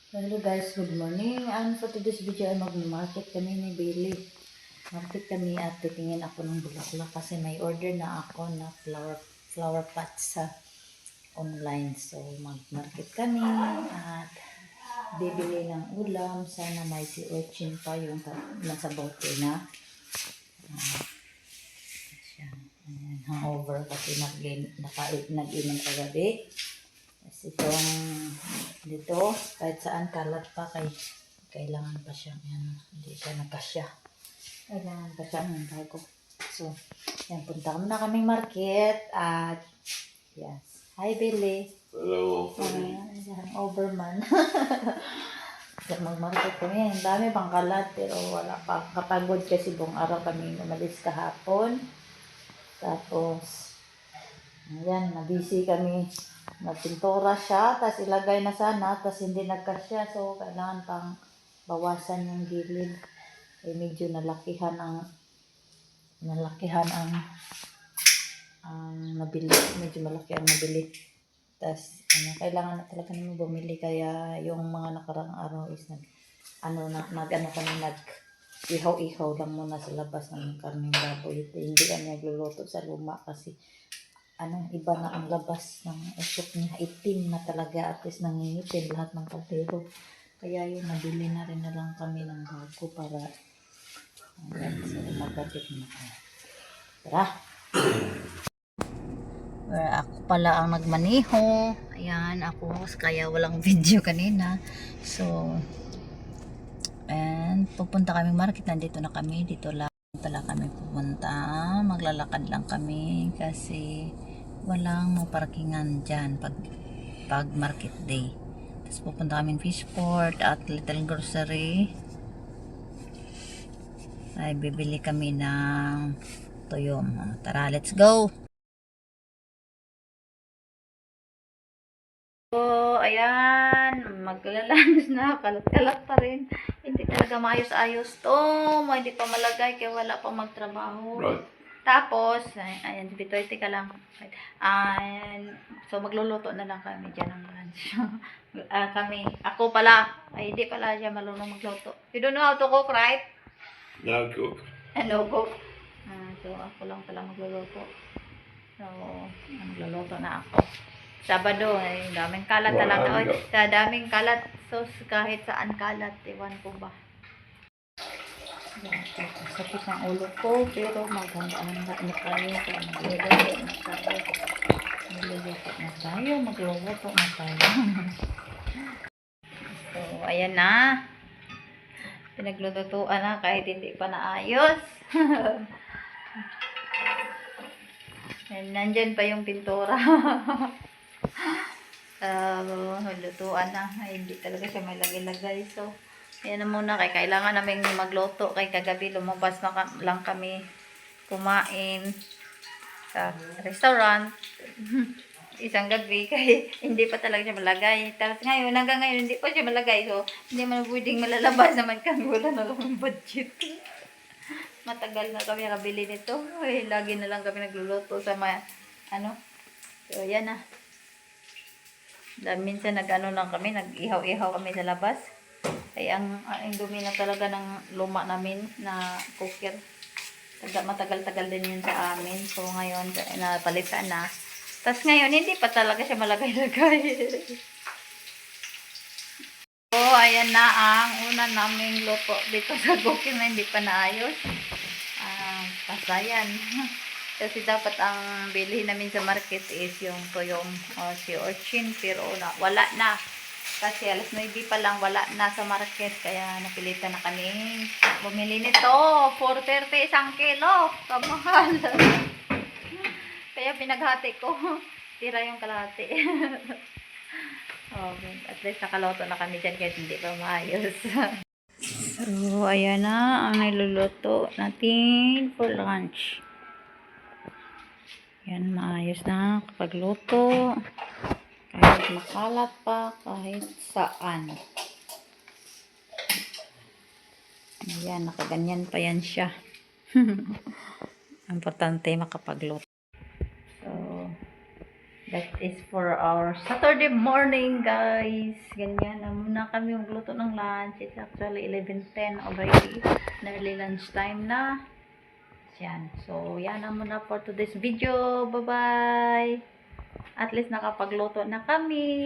Hello guys, good morning. And for today's video ay mag-market kami ni Billy. Market kami at titingin ako ng bulaklak kasi may order na ako na flower pot sa online. So mag-market kami at bibili ng ulam. Sana may si urchin pa yung nasa bote na. Siya. Ayan, hangover kasi nag-inom kagabi. Kasi itong dito, kahit saan kalat pa, kailangan pa siyang, yan, hindi siya nagkasya. Kailangan pa siya ng bago. So, yan, punta kami na kaming market at, yes. Hi, Billy. Hello. Yan, overman. So, mag-market kami. Ang dami pang kalat, pero wala pa. Kapagod kasi buong araw kami umalis kahapon. Tapos, ayan, na-busy kami. Nagpintura siya, tapos ilagay na sana, tapos hindi nagkasya. So, kailangan pang bawasan yung gilid. Eh, medyo nalakihan ang nabili. Medyo malaki ang nabili. Tapos, kailangan na talaga namin bumili. Kaya, yung mga nakarang araw is ihaw-ihaw lang muna sa labas ng karneng baboy. Hindi kami nagluluto sa luma kasi iba na ang labas ng usok niya, itim na talaga at least nangingitim lahat ng kaldero. Kaya yung nabili na rin na lang kami ng bago para so magkapit na kami. Tara! Ako pala ang nagmaneho. Ayan, ako kaya walang video kanina. So, and pupunta kami market. Nandito na kami. Dito lang pala kami pupunta. Maglalakad lang kami kasi walang maparkingan dyan pag market day. Tapos pupunta kami Fishport at Little Grocery. Ay bibili kami ng tuyom. Tara, let's go! So, ayan, maglalans na, kalat-kalat pa rin. Hindi talaga maayos-ayos to. Hindi pa malagay kaya wala pang magtrabaho. Right. Tapos, ayan, bitoy, tika lang. And, so, magluluto na lang kami dyan ng lunch. Ako pala, hindi pala siya marunong magluto. You don't know how to cook, right? No cook. No cook. So, ako lang pala magluluto. So, magluluto na ako. Sabado, ay daming kalat talaga. Sa daming kalat. So, kahit saan kalat, iwan ko ba. Sakit ng ulo ko, pero maghanda-handa na tayo. Magluluto na tayo. Magluluto na tayo. So, ayan na. Pinaglulutuan na kahit hindi pa naayos. Nandyan pa yung pintura. Lutuan na. Ay, hindi talaga siya malagay-lagay. So, ayan na muna. Kailangan namin magluto. Kay kagabi lumabas na lang kami kumain sa restaurant. Isang gabi. Kaya hindi pa talaga siya malagay. Tapos ngayon, hanggang ngayon, hindi pa siya malagay. So, hindi man pwedeng malalabas naman kami. Wala na lang budget. Matagal na kami nakabili nito. Ay, lagi na lang kami nagluluto sa So, yan na. Minsan nag-lang kami, nag-ihaw-ihaw kami sa labas. Ay ang dumi na talaga ng luma namin na cooker. Matagal-tagal din yun sa amin. So ngayon, napalitan na. Tapos ngayon, hindi pa talaga siya malagay-lagay. So, ayan na ang una naming luto dito sa cooker na hindi pa naayos. Pasayan. Kasi dapat ang bilhin namin sa market is yung tuyong si urchin, pero wala na. Kasi alas 9 pa lang wala na sa market. Kaya napilitan na kami bumili nito. 4.30 isang kilo. Kamahal. Kaya pinaghati ko. Tira yung kalahati. Okay. At least nakaloto na kami dyan kahit hindi pa maayos. So, ayan na ang niluluto natin for lunch. Yan, maayos na kapag luto. Kahit makalat pa, kahit saan. Ayan, nakaganyan pa yan siya. Importante makapagluto. So, That is for our Saturday morning, guys. Ganyan na muna kami magluto ng lunch. It's actually 11:10 already. Nearly lunchtime na. Yan. So, yan na muna for today's video. Bye-bye. At least nakapagluto na kami.